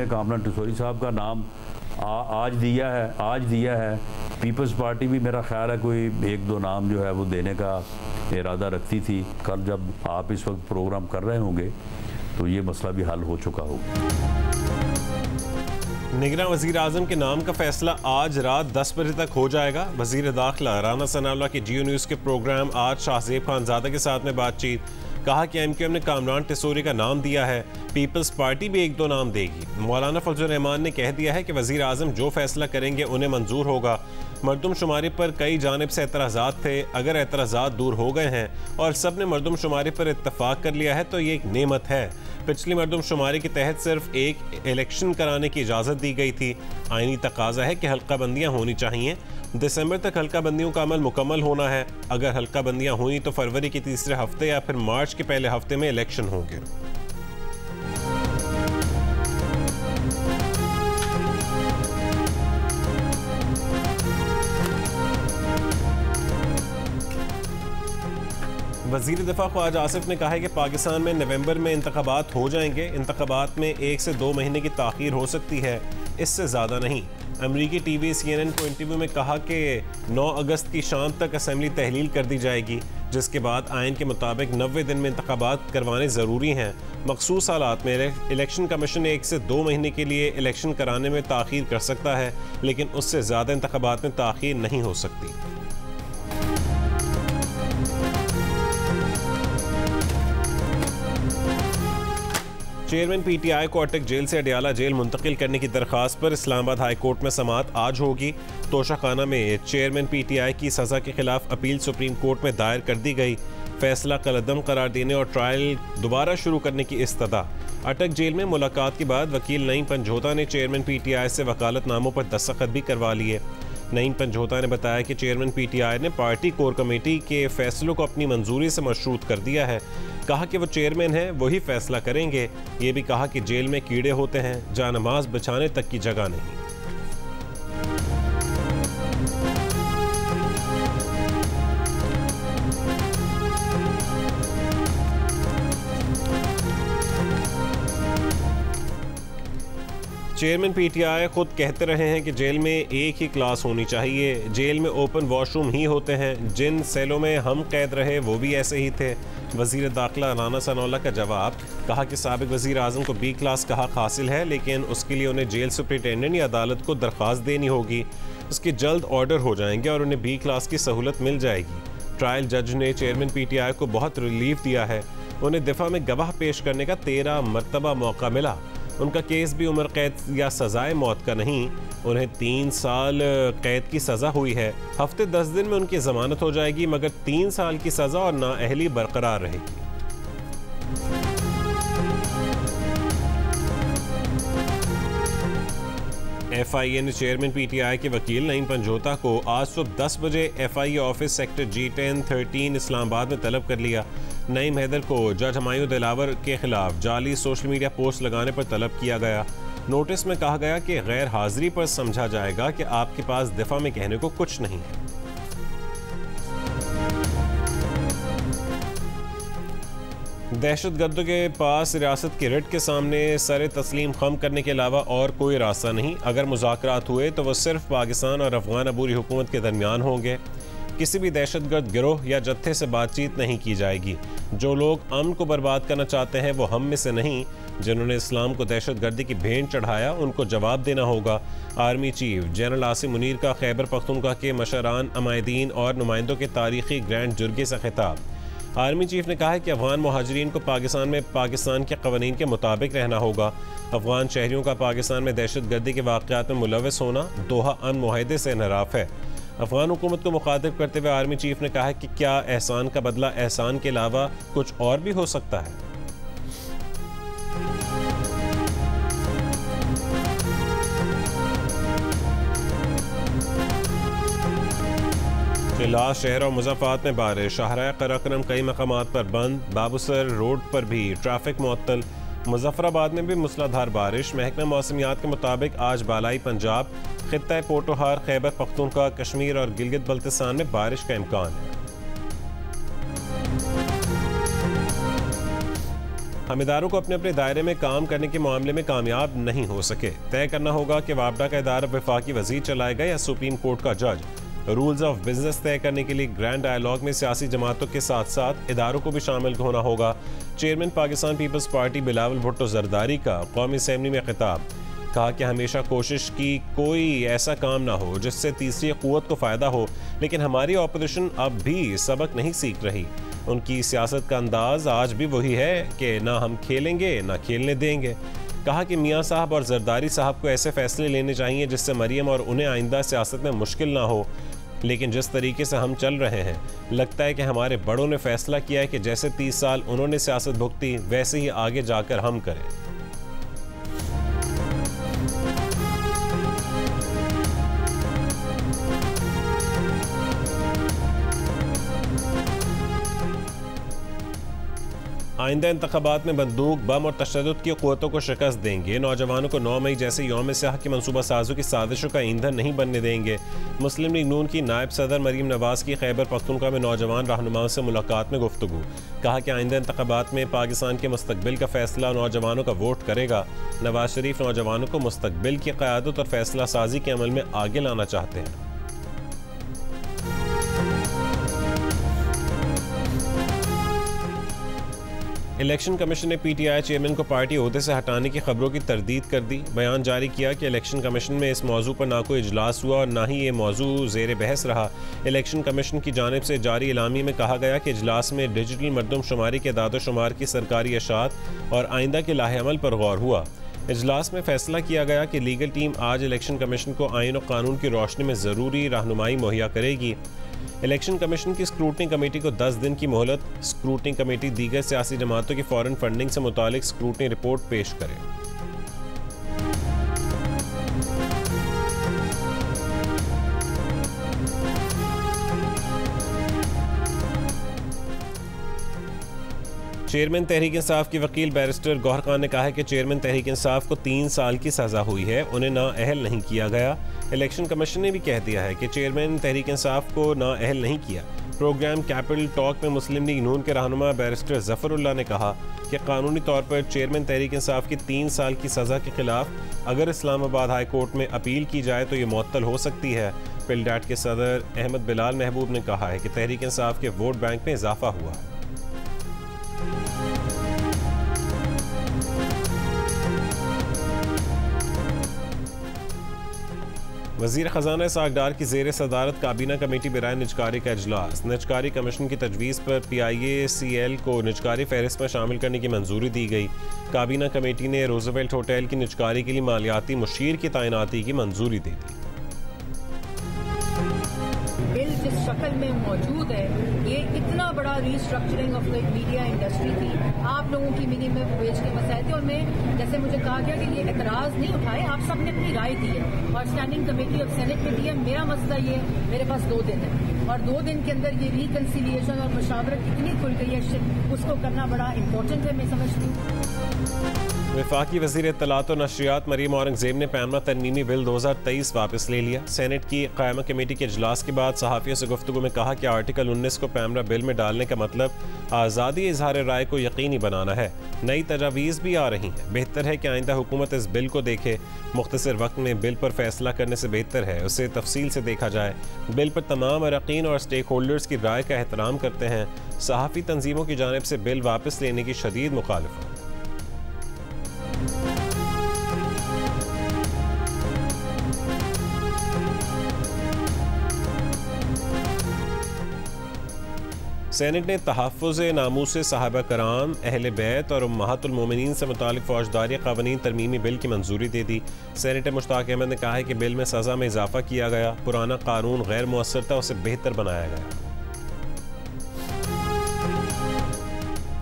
ने कामरान टिसोरी साहब का नाम आज दिया है। पीपल्स पार्टी भी मेरा ख्याल है कोई 1-2 नाम जो है वो देने का इरादा रखती थी। कल जब आप इस वक्त प्रोग्राम कर रहे होंगे तो ये मसला भी हल हो चुका होगा। निगरान वज़ीर आज़म के नाम का फैसला आज रात 10 बजे तक हो जाएगा। वज़ीर दाखिला राना सनाउल्लाह के जियो न्यूज़ के प्रोग्राम आज शाहज़ेब खानज़ादा के साथ में बातचीत। कहा कि MQM ने कामरान टिसोरी का नाम दिया है, पीपल्स पार्टी भी 1-2 नाम देगी। मौलाना फजल रहमान ने कह दिया है कि वज़ीर आज़म जो फैसला करेंगे उन्हें मंजूर होगा। मरदमशुमारी पर कई जानिब से एतराज़ात थे, अगर एतराज़ात दूर हो गए हैं और सब ने मरदमशुमारी पर इत्तफाक कर लिया है तो ये एक नेमत है। पिछली मरदमशुमारी के तहत सिर्फ एक इलेक्शन कराने की इजाज़त दी गई थी। आईनी तकाजा है कि हल्का बंदियाँ होनी चाहिए। दिसंबर तक हल्का बंदियों का अमल मुकम्मल होना है। अगर हल्का बंदियाँ हुई तो फरवरी के तीसरे हफ्ते या फिर मार्च के पहले हफ्ते में इलेक्शन होंगे। वज़ीर दिफा ख्वाजा आसिफ ने कहा है कि पाकिस्तान में नवंबर में इंतखाबात हो जाएंगे। इंतखाबात में 1 से 2 महीने की ताख़ीर हो सकती है, इससे ज़्यादा नहीं। अमरीकी TV CNN को इंटरव्यू में कहा कि 9 अगस्त की शाम तक असम्बली तहलील कर दी जाएगी, जिसके बाद आइन के मुताबिक 90 दिन में इंतखाबात करवाने ज़रूरी हैं। मखसूस हालात में इलेक्शन कमीशन 1 से 2 महीने के लिए इलेक्शन कराने में ताख़ीर कर सकता है, लेकिन उससे ज़्यादा इंतखाबात में ताख़ीर नहीं हो सकती। चेयरमैन PTI को अटक जेल से अडयाला जेल मुंतकिल करने की दरख्वास्त पर इस्लामाबाद हाई कोर्ट में समाअत आज होगी। तोशाखाना में चेयरमैन PTI की सज़ा के खिलाफ अपील सुप्रीम कोर्ट में दायर कर दी गई। फैसला कलअदम करार देने और ट्रायल दोबारा शुरू करने की इस्तदा। अटक जेल में मुलाकात के बाद वकील नईम पंजोता ने चेयरमैन PTI से वकालतनामों पर दस्तखत भी करवा लिए। नईम पंजोता ने बताया कि चेयरमैन PTI ने पार्टी कोर कमेटी के फैसलों को अपनी मंजूरी से मशरूत कर दिया है। कहा कि वो चेयरमैन हैं, वही फैसला करेंगे। ये भी कहा कि जेल में कीड़े होते हैं, जहाँ नमाज बिछाने तक की जगह नहीं। चेयरमैन PTI खुद कहते रहे हैं कि जेल में एक ही क्लास होनी चाहिए। जेल में ओपन वॉशरूम ही होते हैं। जिन सेलों में हम कैद रहे वो भी ऐसे ही थे। वज़ीर दाखिला राना सनाउल्लाह का जवाब। कहा कि साबिक़ वज़ीर आज़म को B क्लास का हक़ हासिल है, लेकिन उसके लिए उन्हें जेल सुपरिटेंडेंट या अदालत को दरख्वास्त देनी होगी। उसके जल्द ऑर्डर हो जाएंगे और उन्हें B क्लास की सहूलत मिल जाएगी। ट्रायल जज ने चेयरमैन PTI को बहुत रिलीफ दिया है। उन्हें दिफा में गवाह पेश करने का 13 मरतबा मौका मिला। उनका केस भी उम्र कैद या सज़ाए मौत का नहीं। उन्हें 3 साल कैद की सज़ा हुई है। हफ्ते 10 दिन में उनकी ज़मानत हो जाएगी, मगर 3 साल की सज़ा और नाअहली बरकरार रहेगी। FIA ने चेयरमैन PTI के वकील नईम पंजोता को आज सुबह 10 बजे FIA office sector G10 13 Islamabad में तलब कर लिया। नईम हैदर को जज हमायूं दिलावर के खिलाफ जाली सोशल मीडिया पोस्ट लगाने पर तलब किया गया। नोटिस में कहा गया कि गैर हाजिरी पर समझा जाएगा कि आपके पास दिफा में कहने को कुछ नहीं है। दहशतगर्दों के पास रियासत के रिट के सामने सर तस्लीम खम करने के अलावा और कोई रास्ता नहीं। अगर मुज़ाकरात हुए तो वह सिर्फ पाकिस्तान और अफगान अबूरी हुकूमत के दरमियान होंगे। किसी भी दहशतगर्द गिरोह या जत्थे से बातचीत नहीं की जाएगी। जो लोग अमन को बर्बाद करना चाहते हैं वो हम में से नहीं। जिन्होंने इस्लाम को दहशतगर्दी की भेंट चढ़ाया उनको जवाब देना होगा। Army chief general Asim Munir का खैबर पख्तूनख्वा के मशरान, अमायदीन और नुमाइंदों के तारीखी ग्रैंड जुर्गे से खिताब। आर्मी चीफ ने कहा है कि अफगान मुहाजिरीन को पाकिस्तान में पाकिस्तान के कवानीन के मुताबिक रहना होगा। अफगान शहरियों का पाकिस्तान में दहशतगर्दी के वाक़यात में मुलव्वस होना दोहा अमन मुआहदे से इनहराफ है। अफगान हुकूमत को मुखातिब करते हुए आर्मी चीफ ने कहा है कि क्या एहसान का बदला एहसान के अलावा कुछ और भी हो सकता है। इलाज शहर और मुज़फ़्फ़रात में बारिश। शाहराह कराक्रम कई मकामात पर बंद। बाबूसर रोड पर भी ट्रैफिक मुअत्तल। मुज़फ़्फ़राबाद में भी मूसलाधार बारिश। महकमा मौसमियात के मुताबिक आज बालाई पंजाब, खित्ता पोटोहार, खैबर पख्तूनख्वा, कश्मीर और गिलगित बल्तिस्तान में बारिश का इम्कान है। हम इदारों को अपने अपने दायरे में काम करने के मामले में कामयाब नहीं हो सके। तय करना होगा कि वापडा का इदारा वफाकी वजीर चलाएगा या सुप्रीम कोर्ट का जज। रूल्स ऑफ बिजनेस तय करने के लिए ग्रैंड डायलॉग में सियासी जमातों के साथ साथ इदारों को भी शामिल होना होगा। Chairman Pakistan peoples party Bilawal Bhutto Zardari का कौमी असेंबली में खिताब। कहा कि हमेशा कोशिश की कोई ऐसा काम ना हो जिससे तीसरी क़ुव्वत को फ़ायदा हो, लेकिन हमारी ऑपोजिशन अब भी सबक नहीं सीख रही। उनकी सियासत का अंदाज आज भी वही है कि ना हम खेलेंगे ना खेलने देंगे। कहा कि मियाँ साहब और जरदारी साहब को ऐसे फैसले लेने चाहिए जिससे मरियम और उन्हें आइंदा सियासत में मुश्किल ना हो, लेकिन जिस तरीके से हम चल रहे हैं लगता है कि हमारे बड़ों ने फैसला किया है कि जैसे 30 साल उन्होंने सियासत भुगती वैसे ही आगे जाकर हम करें। आइंदा इंतखाबात में बंदूक, बम और तशद्दुद की क़ुव्वतों को शिकस्त देंगे। नौजवानों को 9 मई जैसे यौम सियाह की मनसूबा साजों की साजिशों का ईंधन नहीं बनने देंगे। मुस्लिम लीग नून की नायब सदर मरीम नवाज की खैबर पख्तूनख्वा में नौजवान रहनुमाओं से मुलाकात में गुफ्तगू। कहा कि आइंदा इंतखाबात में पाकिस्तान के मुस्तकबिल का फैसला नौजवानों का वोट करेगा। नवाज शरीफ नौजवानों को मुस्तकबिल की क़यादत और फैसला साजी के अमल में आगे लाना चाहते हैं। इलेक्शन कमीशन ने पीटीआई चेयरमैन को पार्टी ओहदे से हटाने की खबरों की तरदीद कर दी। बयान जारी किया कि इलेक्शन कमीशन में इस मौजू पर ना कोई इजलास हुआ और ना ही ये मौजू ज़ेर बहस रहा। इलेक्शन कमीशन की जानिब से जारी इलामी में कहा गया कि इजलास में डिजिटल मरदमशुमारी के दादोशुमार की सरकारी अशात और आइंदा के लाहेअमल पर गौर हुआ। इजलास में फैसला किया गया कि लीगल टीम आज इलेक्शन कमीशन को आइन और कानून की रोशनी में ज़रूरी रहनुमाई मुहैया करेगी। इलेक्शन कमीशन की स्क्रूटनी कमेटी को 10 दिन की मोहलत। स्क्रूटनी कमेटी दीगर सियासी जमातों की फॉरेन फंडिंग से मुतालिक स्क्रूटनी रिपोर्ट पेश करे। चेयरमैन तहरीक इंसाफ की वकील बैरिस्टर गौहर खान ने कहा है कि चेयरमैन तहरीक इंसाफ को 3 साल की सज़ा हुई है, उन्हें नाअहल नहीं किया गया। इलेक्शन कमीशन ने भी कह दिया है कि चेयरमैन तहरीक इंसाफ को नाअहल नहीं किया। प्रोग्राम कैपिटल टॉक में मुस्लिम लीग नून के रहनुमा बैरिस्टर जफरुल्लाह ने कहा कि कानूनी तौर पर चेयरमैन तहरीक इंसाफ की 3 साल की सज़ा के खिलाफ अगर इस्लामाबाद हाई कोर्ट में अपील की जाए तो ये मुअत्तल हो सकती है। पिलडैट के सदर अहमद बिलाल महबूब ने कहा है कि तहरीक इंसाफ के वोट बैंक में इजाफा हुआ है। वज़ीर ख़जाना इसहाक़ डार की ज़ेर सदारत काबीना कमेटी बराए निजकारी का इजलास। निजकारी कमीशन की तजवीज़ पर PIACL को निजकारी फहरिस्त में शामिल करने की मंजूरी दी गई। काबीना कमेटी ने रोजवेल्ट होटल की निजकारी के लिए मालियाती मुशीर की तैनाती की मंजूरी दे दी। बिल जिस शक्ल में मौजूद है, ये इतना बड़ा restructuring of the media industry थी, आप लोगों की मिनिमम वेज के मसाइल थे, और मैं जैसे मुझे कहा गया कि ये एतराज़ नहीं उठाए, आप सब ने अपनी राय दी है और स्टैंडिंग कमेटी ऑफ सेनेट में दी है। मेरा मसला ये, मेरे पास 2 दिन है और 2 दिन के अंदर ये रिकन्सिलिएशन और मुशावरत कितनी खुल गई है, उसको करना बड़ा इंपॉर्टेंट है, मैं समझती हूँ। वफाकी वज़ीर इत्तलात और नशरियात मरीम औरंगज़ेब ने पैमरा तरमीमी बिल 2023 वापस ले लिया। सेनेट की क़ायमा कमेटी के इजलास के बाद सहाफ़ियों से गुफ्तगू में कहा कि आर्टिकल 19 को पैमरा बिल में डालने का मतलब आज़ादी इजहार राय को यकीनी बनाना है। नई तजावीज़ भी आ रही हैं। बेहतर है कि आइंदा हुकूमत इस बिल को देखे। मुख्तसर वक्त में बिल पर फैसला करने से बेहतर है उसे तफसील से देखा जाए। बिल पर तमाम अरकान और स्टेक होल्डर्स की राय का एहतराम करते हैं। सहाफ़ी तंजीमों की जानिब से बिल वापस लेने की शदीद मुखालफत। सेनेट ने तहफ़्फ़ुज़ नामूस सहाबा कराम, अहले बैत और उम्महातुल मोमिनीन से मुतालिक फौजदारी क़वानीन तरमीमी बिल की मंजूरी दे दी। सेनेटर मुश्ताक अहमद ने कहा है कि बिल में सज़ा में इजाफा किया गया। पुराना कानून गैर मुअस्सर था, उसे बेहतर बनाया गया।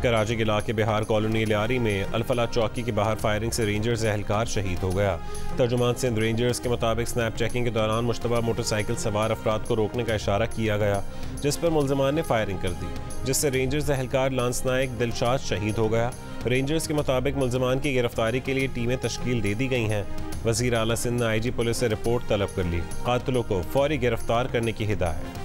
कराची के इलाके बिहार कॉलोनी लियारी में अलफला चौकी के बाहर फायरिंग से रेंजर्स एहलकार शहीद हो गया। तर्जुमान सिंध रेंजर्स के मुताबिक स्नैप चेकिंग के दौरान मुश्तबा मोटरसाइकिल सवार अफराद को रोकने का इशारा किया गया, जिस पर मुल्ज़िमान ने फायरिंग कर दी, जिससे रेंजर्स एहलकार लांस नायक दिलशाद शहीद हो गया। रेंजर्स के मुताबिक मुल्ज़िमान की गिरफ्तारी के लिए टीमें तश्कील दे दी गई हैं। वज़ीर आला सिंध ने IG पुलिस से रिपोर्ट तलब कर ली। कातिलों को फौरी गिरफ्तार करने की हिदायत।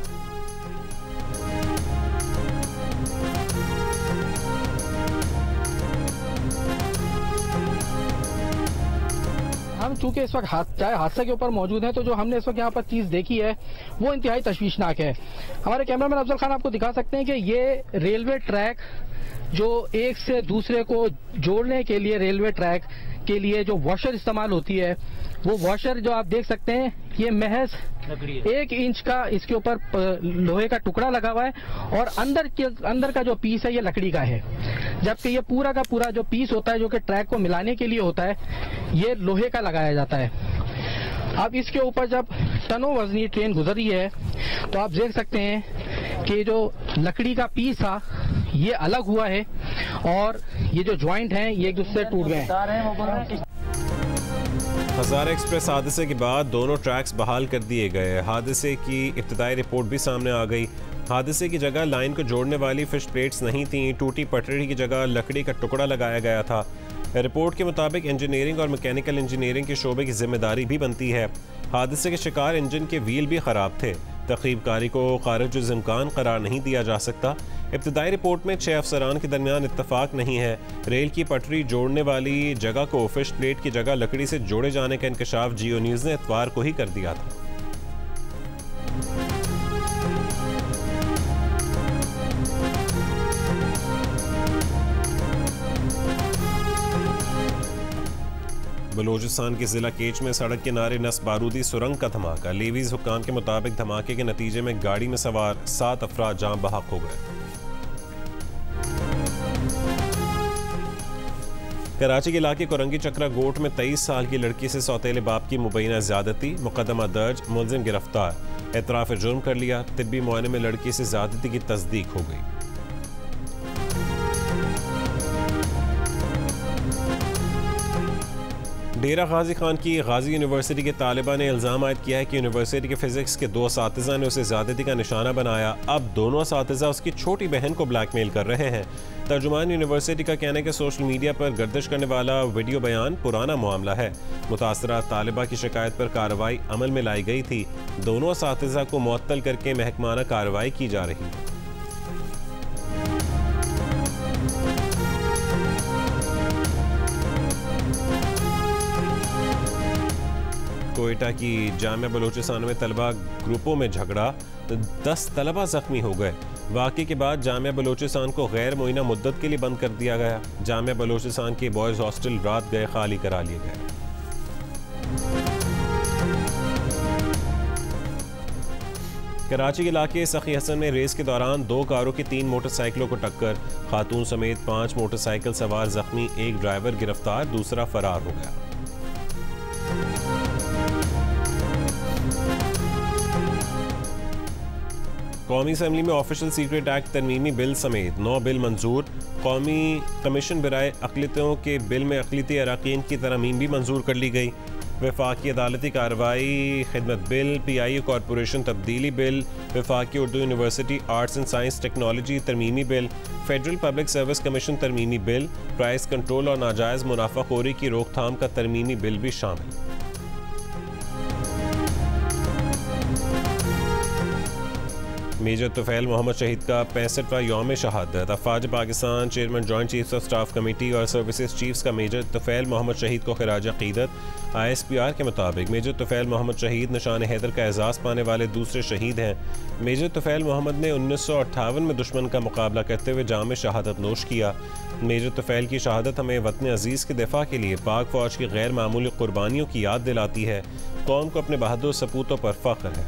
हम चूंकि इस वक्त हादसे के ऊपर मौजूद हैं, तो जो हमने इस वक्त यहाँ पर चीज देखी है वो इंतहाई तशवीशनाक है। हमारे कैमरामैन अफजल खान आपको दिखा सकते हैं कि ये रेलवे ट्रैक जो एक से दूसरे को जोड़ने के लिए, रेलवे ट्रैक के लिए जो वॉशर इस्तेमाल होती है, वो वॉशर जो आप देख सकते हैं ये महज 1 इंच का इसके ऊपर लोहे का टुकड़ा लगा हुआ है और अंदर का जो पीस है ये लकड़ी का है, जबकि ये पूरा का पूरा जो पीस होता है जो कि ट्रैक को मिलाने के लिए होता है ये लोहे का लगाया जाता है। अब इसके ऊपर जब टनों वजनी ट्रेन गुजरी है तो आप देख सकते हैं कि जो लकड़ी का पीस था ये अलग हुआ है और ये जो ज्वाइंट हैं ये एक दूसरे से टूट गए हैं। हज़ारा एक्सप्रेस हादसे के बाद दोनों ट्रैक्स बहाल कर दिए गए। हादसे की इब्तदाई रिपोर्ट भी सामने आ गई। हादसे की जगह लाइन को जोड़ने वाली फिश प्लेट्स नहीं थीं, टूटी पटरी की जगह लकड़ी का टुकड़ा लगाया गया था। रिपोर्ट के मुताबिक इंजीनियरिंग और मैकेनिकल इंजीनियरिंग के शोबे की जिम्मेदारी भी बनती है। हादसे के शिकार इंजन के व्हील भी ख़राब थे। तखरीबकारी को खारिज इम्कान करार नहीं दिया जा सकता। इब्तदाई रिपोर्ट में 6 अफसरान के दरमियान इत्तफाक नहीं है। रेल की पटरी जोड़ने वाली जगह को फिश प्लेट की जगह लकड़ी से जोड़े जाने का इंकशाफ जियो न्यूज़ ने इतवार को ही कर दिया था। बलूचिस्तान के जिला केच में सड़क किनारे नस्ब बारूदी सुरंग का धमाका। लेवीज हुक्काम के मुताबिक धमाके के नतीजे में गाड़ी में सवार 7 अफराद जान बहक हो गए। कराची के इलाके कोरंगी चक्रा गोट में 23 साल की लड़की से सौतेले बाप की मुबैना ज्यादती, मुकदमा दर्ज, मुलजिम गिरफ्तार। एतराफ जुर्म कर लिया। तिब्बी मुआयने में लड़की से ज्यादती की तस्दीक हो गई। डेरा गाजी खान की गाजी यूनिवर्सिटी के तालिबा ने इल्ज़ाम आयद किया है कि यूनिवर्सिटी के फिजिक्स के 2 असातिज़ा ने उसे ज़्यादती का निशाना बनाया। अब दोनों असातिज़ा उसकी छोटी बहन को ब्लैकमेल कर रहे हैं। तर्जुमान यूनिवर्सिटी का कहना है कि सोशल मीडिया पर गर्दिश करने वाला वीडियो बयान पुराना मामला है। मुतासरा तालिबा की शिकायत पर कार्रवाई अमल में लाई गई थी। दोनों असातिज़ा को मुअत्तल करके महकमाना कार्रवाई की जा रही है। कोयटा की जामिया बलूचिस्तान में तलबा ग्रुपों में झगड़ा, 10 तलबा जख्मी हो गए। वाक़े के बाद जामिया बलूचिस्तान को गैर मुइना मुद्दत के लिए बंद कर दिया गया। जामिया बलूचिस्तान के बॉयज़ हॉस्टल रात गए खाली करा लिए गए। कराची के इलाके सखी हसन में रेस के दौरान 2 कारों की 3 मोटरसाइकिलों को टक्कर। खातून समेत 5 मोटरसाइकिल सवार जख्मी, एक ड्राइवर गिरफ्तार, दूसरा फरार हो गया। कौमी असम्बली में ऑफिशियल सीक्रेट एक्ट तरमीमी बिल समेत 9 बिल मंजूर। कौमी कमीशन बराए अक़लियतों के बिल में अक़लियती अरकान की तरमीम भी मंजूर कर ली गई। वफाकी अदालती कार्रवाई खिदमत बिल, PIO कॉरपोरेशन तब्दीली बिल, वफाकी Urdu university arts and science technology तरमीमी bill, federal public service commission तरमीमी बिल, प्राइस कंट्रोल और नाजायज़ मुनाफाखोरी की रोकथाम का तरमीमी बिल भी शामिल। मेजर तुफैल मोहम्मद शहीद का 65वां यौम शहादत। अफवाज Pakistan chairman joint chiefs of staff committee और सर्विसेज चीफ्स का मेजर तुफैल मोहम्मद शहीद को खिराज अक़ीदत। ISPR के मुताबिक मेजर तुफैल मोहम्मद शहीद निशान हैदर का एजाज़ पाने वाले दूसरे शहीद हैं। मेजर तुफैल मोहम्मद ने 1958 में दुश्मन का मुकाबला करते हुए जाम शहादत नोश किया। मेजर तुफैल की शहादत हमें वतन अजीज़ के दिफा के लिए पाक फ़ौज की गैर मामूली कुर्बानियों की याद दिलाती है। कौम को अपने बहादुर सपूतों पर फ़ख्र है।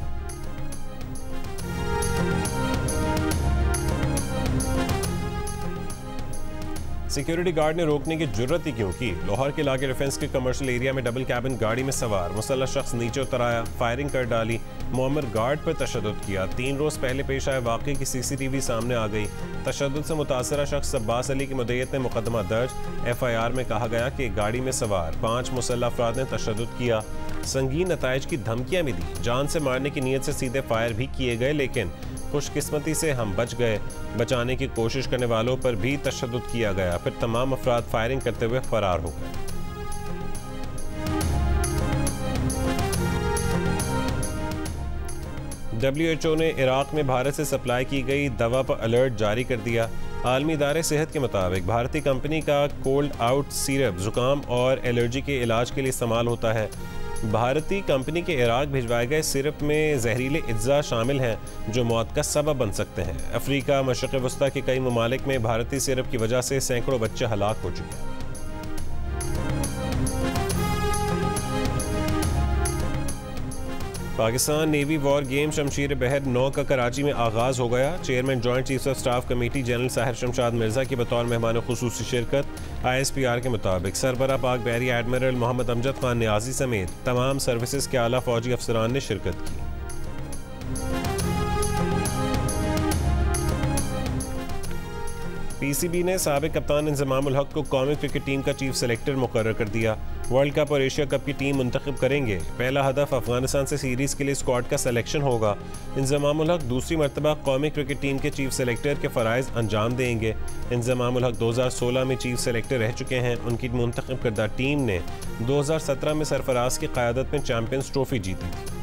सिक्योरिटी गार्ड ने रोकने की जुर्रत ही क्यों की। लाहौर के इलाके डिफेंस के कमर्शियल एरिया में डबल कैबिन गाड़ी में सवार मुसल्लह शख्स नीचे उतर आया, फायरिंग कर डाली, मुअम्मर गार्ड पर तशद्दुद किया। 3 रोज़ पहले पेश आए वाक़े की CCTV सामने आ गई। तशद्दुद से मुतासरा शख्स अब्बास अली की मुद्दत में मुकदमा दर्ज। FIR में कहा गया कि गाड़ी में सवार 5 मुसल्लह अफराद ने तशद्दुद किया, संगीन नताइज की धमकियाँ भी दी, जान से मारने की नीयत से सीधे फायर भी किए गए, लेकिन खुशकिस्मती से हम बच गए। बचाने की कोशिश करने वालों पर भी तशद्दुद किया गया, फिर तमाम अफराद फायरिंग करते हुए फरार हो गए। WHO ने इराक में भारत से सप्लाई की गई दवा पर अलर्ट जारी कर दिया। आलमी इदारे सेहत के मुताबिक भारतीय कंपनी का कोल्ड आउट सिरप जुकाम और एलर्जी के इलाज के लिए इस्तेमाल होता है। भारतीय कंपनी के इराक भिजवाए गए सिरप में जहरीले अज्जा शामिल हैं जो मौत का सबब बन सकते हैं। अफ्रीका, मशरक़ वस्ता के कई ममालिक में भारतीय सिरप की वजह से सैकड़ों बच्चे हलाक हो चुके हैं। पाकिस्तान नेवी वॉर गेम शमशीर बहर 9 का कराची में आगाज़ हो गया। Chairman joint chiefs of staff committee general Sahir Shamshad Mirza की बतौर मेहमान खुसूसी शिरकत। ISPR के मुताबिक सरबराह पाक बहरी एडमिरल मोहम्मद अमजद खान नियाजी समेत तमाम सर्विसेज के आला फौजी अफसरान ने शिरकत की। PCB ने साबिक कप्तान इंजमाम उल हक को कौमी क्रिकेट टीम का चीफ सेलेक्टर मुकर्रर कर दिया। वर्ल्ड कप और एशिया कप की टीम मुंतखब करेंगे। पहला हदफ अफगानिस्तान से सीरीज़ के लिए स्क्वाड का सिलेक्शन होगा। इंजमाम उल हक दूसरी मरतबा कौमी क्रिकेट टीम के चीफ सेलेक्टर के फ़राइज़ अंजाम देंगे। इंजमाम उल हक 2016 में चीफ सेलेक्टर रह चुके हैं। उनकी मुंतखब करदा टीम ने 2017 में सरफराज की क़यादत में चैम्पियंस ट्रॉफी जीती थी।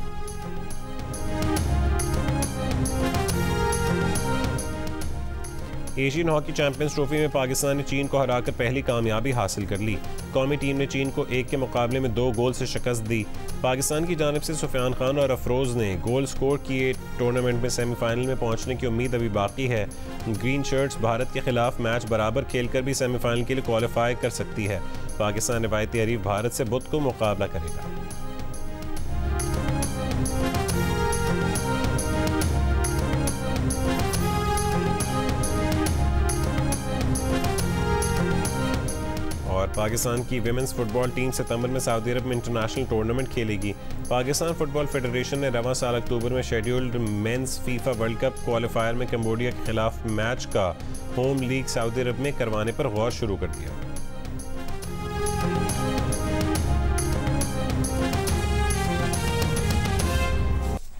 एशियन हॉकी चैंपियंस ट्रॉफी में पाकिस्तान ने चीन को हराकर पहली कामयाबी हासिल कर ली। कौमी टीम ने चीन को 1 के मुकाबले में 2 गोल से शिकस्त दी। पाकिस्तान की जानिब से सुफियान खान और अफरोज़ ने गोल स्कोर किए। टूर्नामेंट में सेमीफाइनल में पहुंचने की उम्मीद अभी बाकी है। ग्रीन शर्ट्स भारत के खिलाफ मैच बराबर खेलकर भी सेमीफाइनल के लिए क्वालिफाई कर सकती है। पाकिस्तान रिवायती हरीफ भारत से बुध को मुकाबला करेगा। और पाकिस्तान की विमेंस फुटबॉल टीम सितंबर में सऊदी अरब में इंटरनेशनल टूर्नामेंट खेलेगी। पाकिस्तान फुटबॉल फेडरेशन ने रवां साल अक्टूबर में scheduled men's FIFA world cup qualifier में कंबोडिया के खिलाफ मैच का होम लीग सऊदी अरब में करवाने पर गौर शुरू कर दिया।